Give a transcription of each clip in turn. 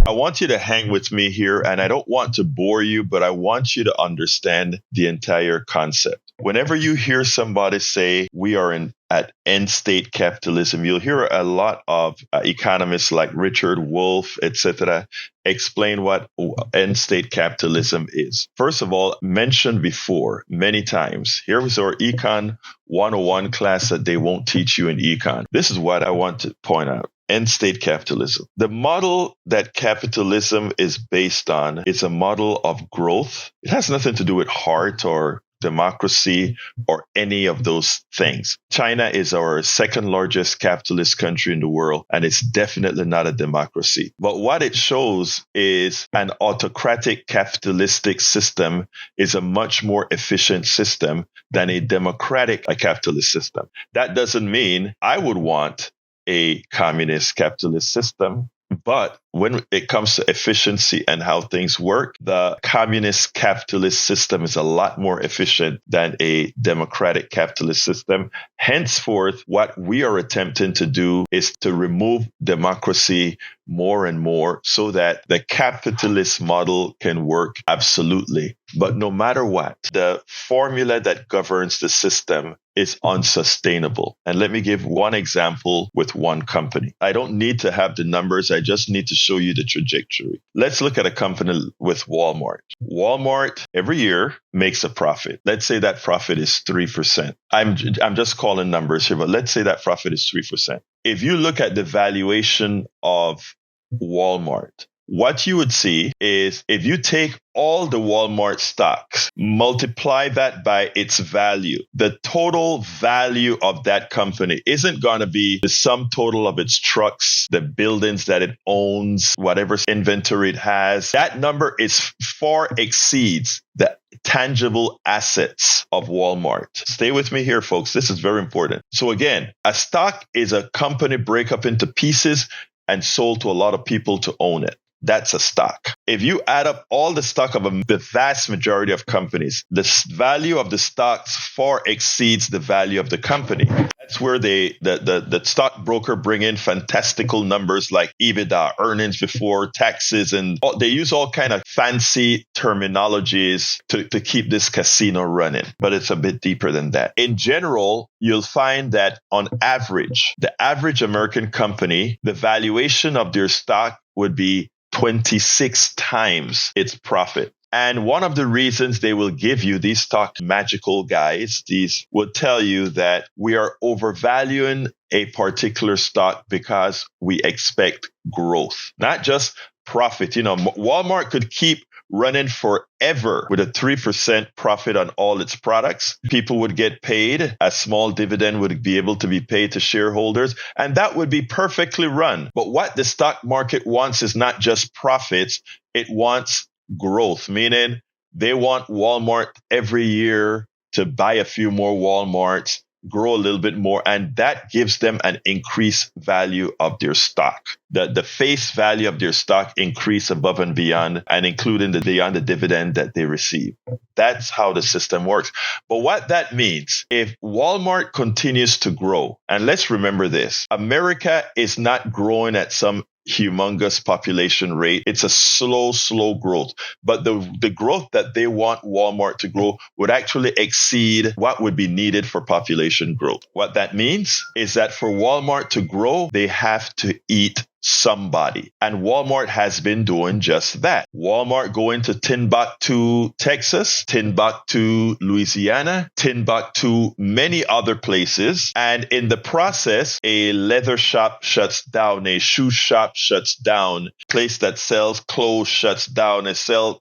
I want you to hang with me here, and I don't want to bore you, but I want you to understand the entire concept. Whenever you hear somebody say we are at end state capitalism, you'll hear a lot of economists like Richard Wolff, etc., explain what end state capitalism is. First of all, mentioned before many times, here is our Econ 101 class that they won't teach you in Econ. This is what I want to point out. End state capitalism. The model that capitalism is based on is a model of growth. It has nothing to do with heart or democracy or any of those things. China is our second largest capitalist country in the world, and it's definitely not a democracy. But what it shows is an autocratic capitalistic system is a much more efficient system than a democratic capitalist system. That doesn't mean I would want a communist capitalist system. But when it comes to efficiency and how things work, the communist capitalist system is a lot more efficient than a democratic capitalist system. Henceforth, what we are attempting to do is to remove democracy more and more so that the capitalist model can work absolutely. But no matter what, the formula that governs the system is unsustainable. And let me give one example with one company. I don't need to have the numbers. I just need to show you the trajectory. Let's look at a company with Walmart. Walmart every year makes a profit. Let's say that profit is 3%. I'm just calling numbers here, but let's say that profit is 3%. If you look at the valuation of Walmart, what you would see is if you take all the Walmart stocks, multiply that by its value, the total value of that company isn't going to be the sum total of its trucks, the buildings that it owns, whatever inventory it has. That number far exceeds the tangible assets of Walmart. Stay with me here, folks. This is very important. So again, a stock is a company break up into pieces and sold to a lot of people to own it. That's a stock. If you add up all the stock of the vast majority of companies, the value of the stocks far exceeds the value of the company. That's where the stockbroker bring in fantastical numbers like EBITDA, earnings before taxes, and they use all kind of fancy terminologies to keep this casino running. But it's a bit deeper than that. In general, you'll find that on average, the average American company, the valuation of their stock would be 26 times its profit. And one of the reasons they will give you, these stock magical guys, these will tell you that we are overvaluing a particular stock because we expect growth, not just profit. You know, Walmart could keep running forever with a 3% profit on all its products. People would get paid. A small dividend would be able to be paid to shareholders, and that would be perfectly run. But what the stock market wants is not just profits. It wants growth, meaning they want Walmart every year to buy a few more Walmarts, grow a little bit more, and that gives them an increased value of their stock. The face value of their stock increase above and beyond, and including the dividend that they receive. That's how the system works. But what that means, if Walmart continues to grow, and let's remember this, America is not growing at some humongous population rate. It's a slow growth. But the growth that they want Walmart to grow would actually exceed what would be needed for population growth. What that means is that for Walmart to grow, they have to eat somebody. And Walmart has been doing just that. Walmart going to Timbuktu, Texas, Timbuktu, Louisiana, Timbuktu, many other places. And in the process, a leather shop shuts down, a shoe shop shuts down, place that sells clothes shuts down, a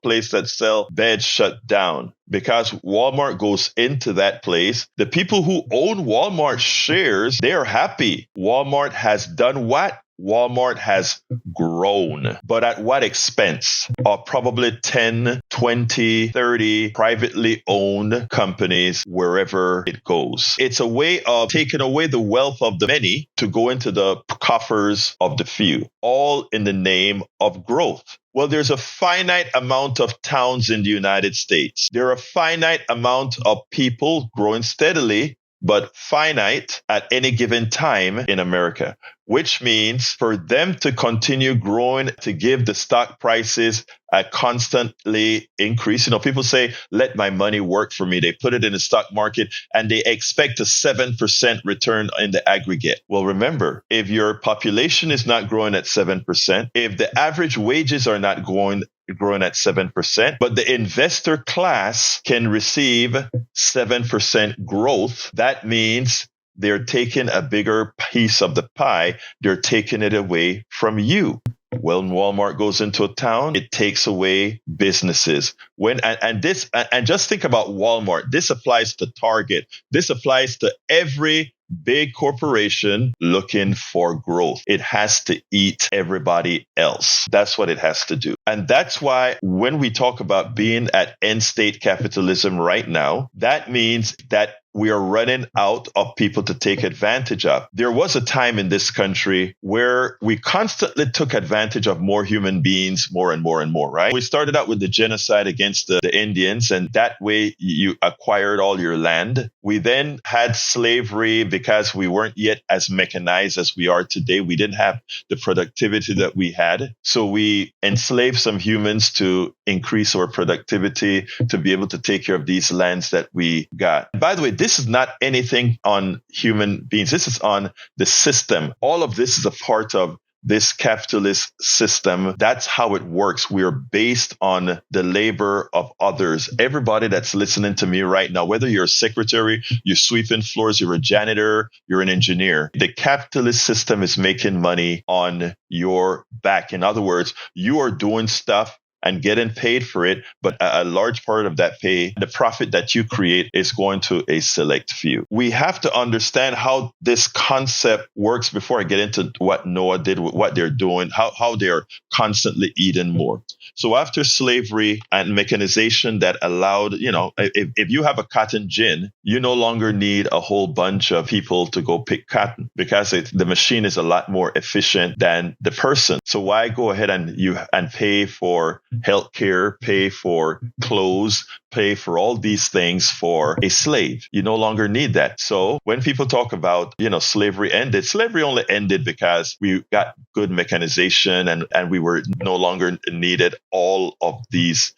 place that sells beds shut down. Because Walmart goes into that place, the people who own Walmart shares, they are happy. Walmart has done what? Walmart has grown, but at what expense? Of probably 10, 20, 30 privately owned companies wherever it goes. It's a way of taking away the wealth of the many to go into the coffers of the few, all in the name of growth. Well, there's a finite amount of towns in the United States. There are a finite amount of people growing steadily, but finite at any given time in America. which means for them to continue growing, to give the stock prices a constantly increase. People say, let my money work for me. They put it in the stock market and they expect a 7% return in the aggregate. Well, remember, if your population is not growing at 7%, if the average wages are not growing at 7%, but the investor class can receive 7% growth, that means they're taking a bigger piece of the pie. They're taking it away from you. When Walmart goes into a town, it takes away businesses. And just think about Walmart. This applies to Target. This applies to every big corporation looking for growth. It has to eat everybody else. That's what it has to do. And that's why when we talk about being at end state capitalism right now, that means that we are running out of people to take advantage of. There was a time in this country where we constantly took advantage of more human beings, more and more and more, right? We started out with the genocide against the Indians, and that way you acquired all your land. We then had slavery because we weren't yet as mechanized as we are today. We didn't have the productivity that we had. So we enslaved some humans to increase our productivity to be able to take care of these lands that we got. By the way, this is not anything on human beings. This is on the system. All of this is a part of this capitalist system. That's how it works. We're based on the labor of others. Everybody that's listening to me right now, whether you're a secretary, you're sweeping floors, you're a janitor, you're an engineer, the capitalist system is making money on your back. In other words, you are doing stuff and getting paid for it, but a large part of that pay, the profit that you create, is going to a select few. We have to understand how this concept works before I get into what NOAA did, what they're doing, how they're constantly eating more. So after slavery and mechanization that allowed, if you have a cotton gin, you no longer need a whole bunch of people to go pick cotton because the machine is a lot more efficient than the person. So why go ahead and pay for healthcare, pay for clothes, pay for all these things for a slave? You no longer need that. So when people talk about, slavery ended, slavery only ended because we got good mechanization and we were no longer needed all of these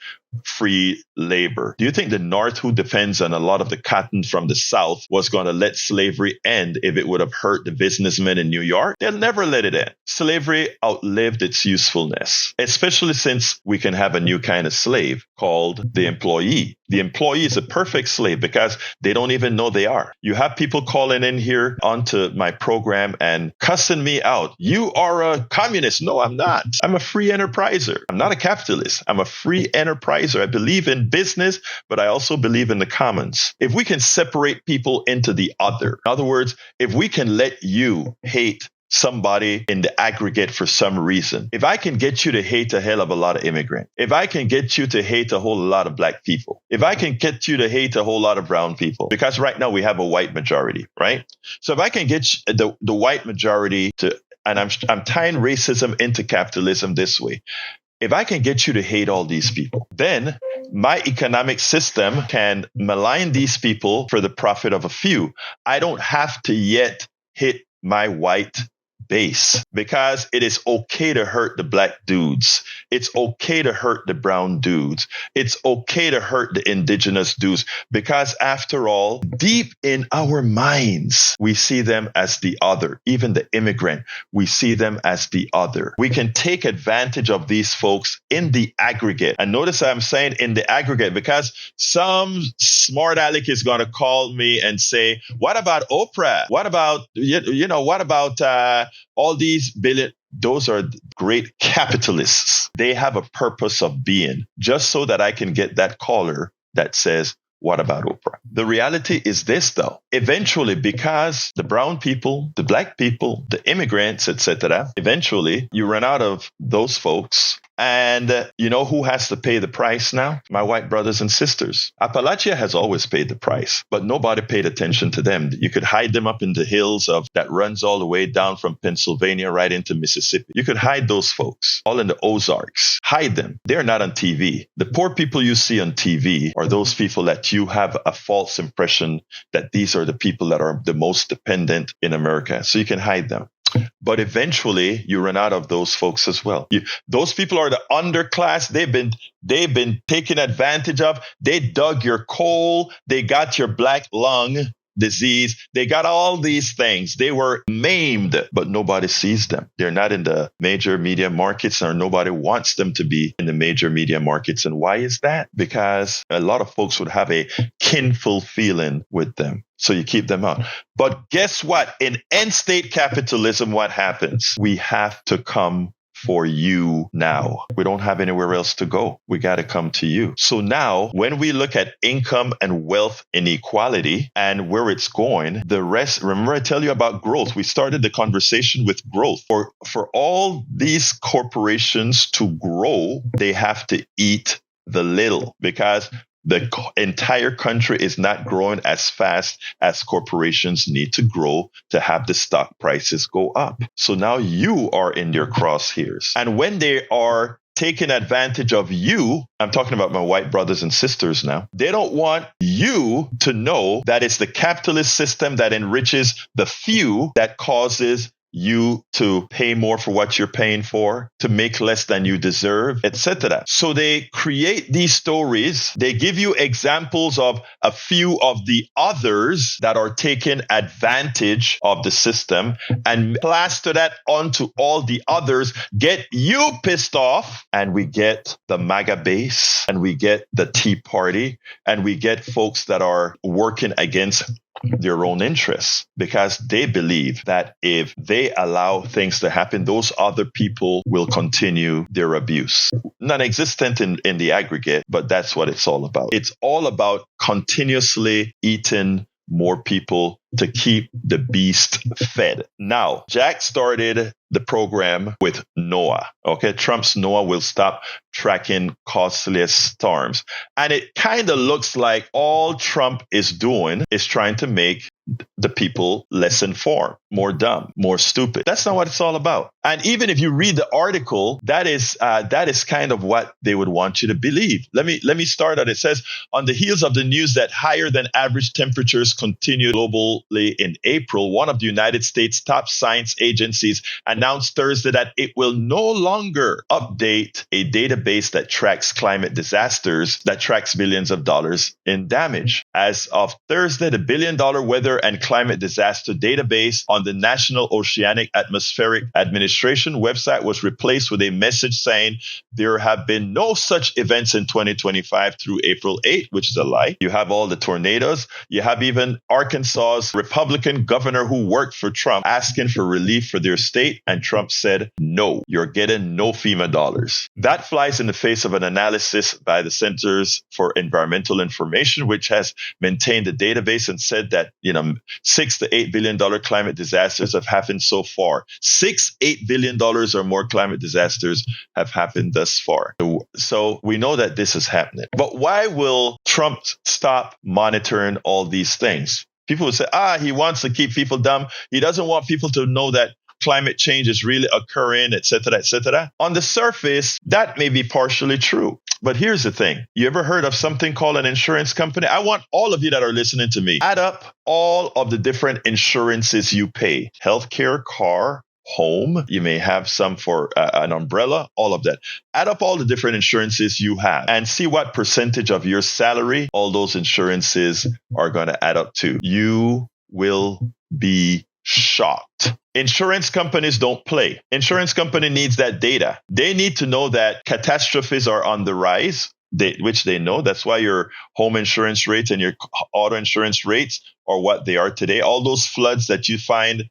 free labor. Do you think the North, who depends on a lot of the cotton from the South, was going to let slavery end if it would have hurt the businessmen in New York? They'll never let it end. Slavery outlived its usefulness, especially since we can have a new kind of slave called the employee. The employee is a perfect slave because they don't even know they are. You have people calling in here onto my program and cussing me out. You are a communist. No, I'm not. I'm a free enterpriser. I'm not a capitalist. I'm a free enterpriser. I believe in business, but I also believe in the commons. If we can separate people into the other, in other words, if we can let you hate somebody in the aggregate for some reason, if I can get you to hate a hell of a lot of immigrants, if I can get you to hate a whole lot of black people, if I can get you to hate a whole lot of brown people, because right now we have a white majority, right? So if I can get the white majority to, and I'm tying racism into capitalism this way, if I can get you to hate all these people, then my economic system can malign these people for the profit of a few. I don't have to yet hit my white base because it is okay to hurt the black dudes. It's okay to hurt the brown dudes. It's okay to hurt the indigenous dudes because after all, deep in our minds, we see them as the other. Even the immigrant, we see them as the other. We can take advantage of these folks in the aggregate. And notice I'm saying in the aggregate because some smart aleck is going to call me and say, what about Oprah? What about, what about all these billion? Those are great capitalists. They have a purpose of being just so that I can get that caller that says, what about Oprah? The reality is this, though. Eventually, because the brown people, the black people, the immigrants, etc., eventually you run out of those folks. And you know who has to pay the price now? My white brothers and sisters. Appalachia has always paid the price, but nobody paid attention to them. You could hide them up in the hills that runs all the way down from Pennsylvania right into Mississippi. You could hide those folks, all in the Ozarks. Hide them. They're not on TV. The poor people you see on TV are those people that you have a false impression that these are the people that are the most dependent in America. So you can hide them. But eventually you run out of those folks as well. Those people are the underclass. They've been taken advantage of. They dug your coal. They got your black lung disease. They got all these things. They were maimed, but nobody sees them. They're not in the major media markets, or nobody wants them to be in the major media markets. And why is that? Because a lot of folks would have a kinful feeling with them. So you keep them out. But guess what? In end state capitalism, what happens? We have to come for you now. We don't have anywhere else to go. We got to come to you. So now when we look at income and wealth inequality and where it's going, the rest, remember I tell you about growth. We started the conversation with growth. For all these corporations to grow, they have to eat the little, because the entire country is not growing as fast as corporations need to grow to have the stock prices go up. So now you are in their crosshairs. And when they are taking advantage of you, I'm talking about my white brothers and sisters now, they don't want you to know that it's the capitalist system that enriches the few that causes you to pay more for what you're paying for, to make less than you deserve, etc. So they create these stories. They give you examples of a few of the others that are taking advantage of the system and plaster that onto all the others, get you pissed off, and we get the MAGA base, and we get the Tea Party, and we get folks that are working against their own interests, because they believe that if they allow things to happen, those other people will continue their abuse. Non-existent in the aggregate, but that's what it's all about. It's all about continuously eating more people to keep the beast fed. Now, Jack started the program with NOAA. Okay, Trump's NOAA will stop tracking costly storms. And it kind of looks like all Trump is doing is trying to make the people less informed, more dumb, more stupid. That's not what it's all about. And even if you read the article, that is kind of what they would want you to believe. Let me start out. It says, on the heels of the news that higher than average temperatures continue globally in April, one of the United States' top science agencies announced Thursday that it will no longer update a database that tracks climate disasters that tracks billions of dollars in damage. As of Thursday, the $1 billion weather and climate disaster database on the National Oceanic Atmospheric Administration website was replaced with a message saying there have been no such events in 2025 through April 8, which is a lie. You have all the tornadoes. You have even Arkansas's Republican governor who worked for Trump asking for relief for their state, and Trump said, no, you're getting no FEMA dollars. That flies in the face of an analysis by the Centers for Environmental Information, which has maintained the database and said that, $6 to $8 billion climate disasters have happened so far. $8 billion or more climate disasters have happened thus far. So we know that this is happening. But why will Trump stop monitoring all these things? People will say, he wants to keep people dumb. He doesn't want people to know that climate change is really occurring, et cetera, et cetera. On the surface, that may be partially true. But here's the thing. You ever heard of something called an insurance company? I want all of you that are listening to me, add up all of the different insurances you pay. Healthcare, car, home. You may have some for an umbrella, all of that. Add up all the different insurances you have and see what percentage of your salary all those insurances are going to add up to. You will be shocked. Insurance companies don't play. Insurance company needs that data. They need to know that catastrophes are on the rise, which they know. That's why your home insurance rates and your auto insurance rates are what they are today. All those floods that you find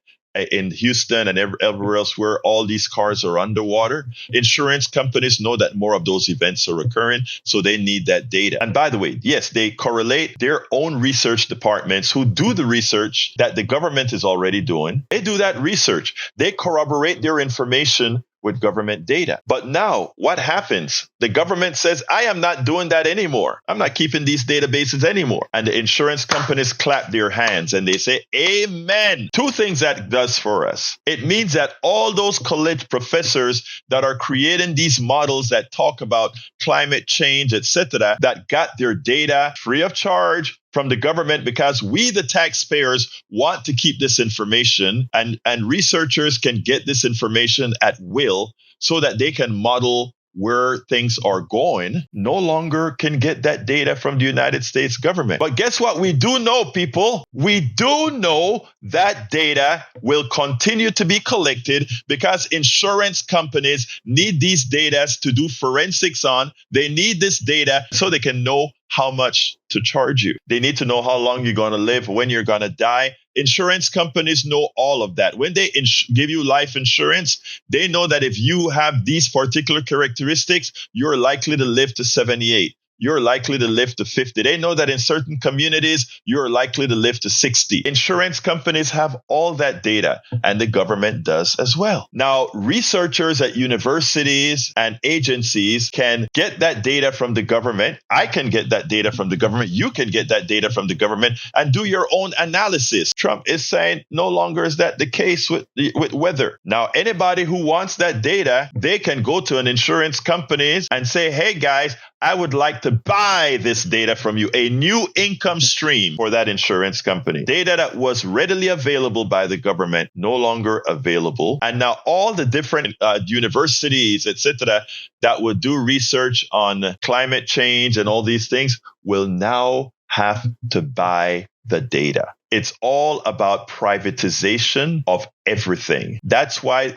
in Houston and everywhere else where all these cars are underwater, insurance companies know that more of those events are occurring, so they need that data. And by the way, yes, they correlate their own research departments who do the research that the government is already doing. They do that research. They corroborate their information with government data. But now what happens? The government says, I am not doing that anymore. I'm not keeping these databases anymore. And the insurance companies clap their hands and they say, amen. Two things that does for us. It means that all those college professors that are creating these models that talk about climate change, etc., that got their data free of charge from the government because we, the taxpayers, want to keep this information, and researchers can get this information at will so that they can model where things are going, no longer can get that data from the United States government. But guess what? We do know, people. We do know that data will continue to be collected because insurance companies need these data to do forensics on. They need this data so they can know how much to charge you. They need to know how long you're going to live, when you're going to die. Insurance companies know all of that. When they give you life insurance, they know that if you have these particular characteristics, you're likely to live to 78. You're likely to live to 50. They know that in certain communities, you're likely to live to 60. Insurance companies have all that data, and the government does as well. Now, researchers at universities and agencies can get that data from the government. I can get that data from the government. You can get that data from the government and do your own analysis. Trump is saying no longer is that the case with weather. Now, anybody who wants that data, they can go to an insurance company and say, hey, guys, I would like to buy this data from you, a new income stream for that insurance company. Data that was readily available by the government, no longer available. And now all the different universities, etc., that would do research on climate change and all these things will now have to buy the data. It's all about privatization of everything. That's why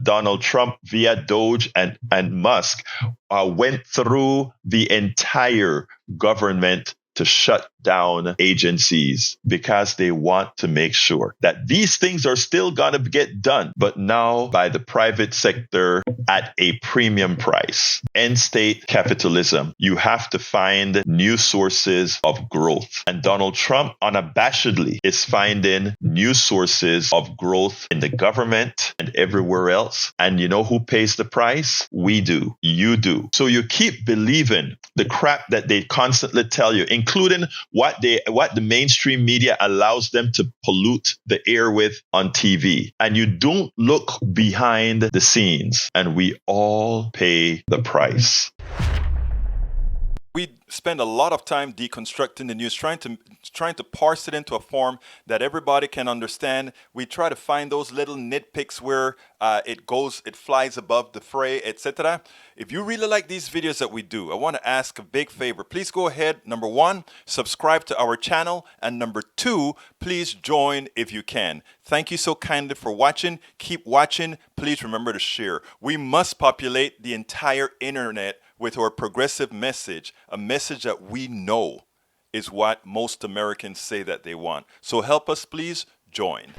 Donald Trump via Doge and Musk went through the entire government to shut down agencies because they want to make sure that these things are still going to get done, but now by the private sector at a premium price. End state capitalism. You have to find new sources of growth. And Donald Trump unabashedly is finding new sources of growth in the government and everywhere else. And you know who pays the price? We do. You do. So you keep believing the crap that they constantly tell you, including what the mainstream media allows them to pollute the air with on TV. And you don't look behind the scenes, and we all pay the price. We spend a lot of time deconstructing the news, trying to parse it into a form that everybody can understand. We try to find those little nitpicks where it flies above the fray, etc. If you really like these videos that we do, I want to ask a big favor. Please go ahead. Number one, subscribe to our channel. And number two, please join if you can. Thank you so kindly for watching. Keep watching. Please remember to share. We must populate the entire internet with our progressive message, a message that we know is what most Americans say that they want. So help us, please join.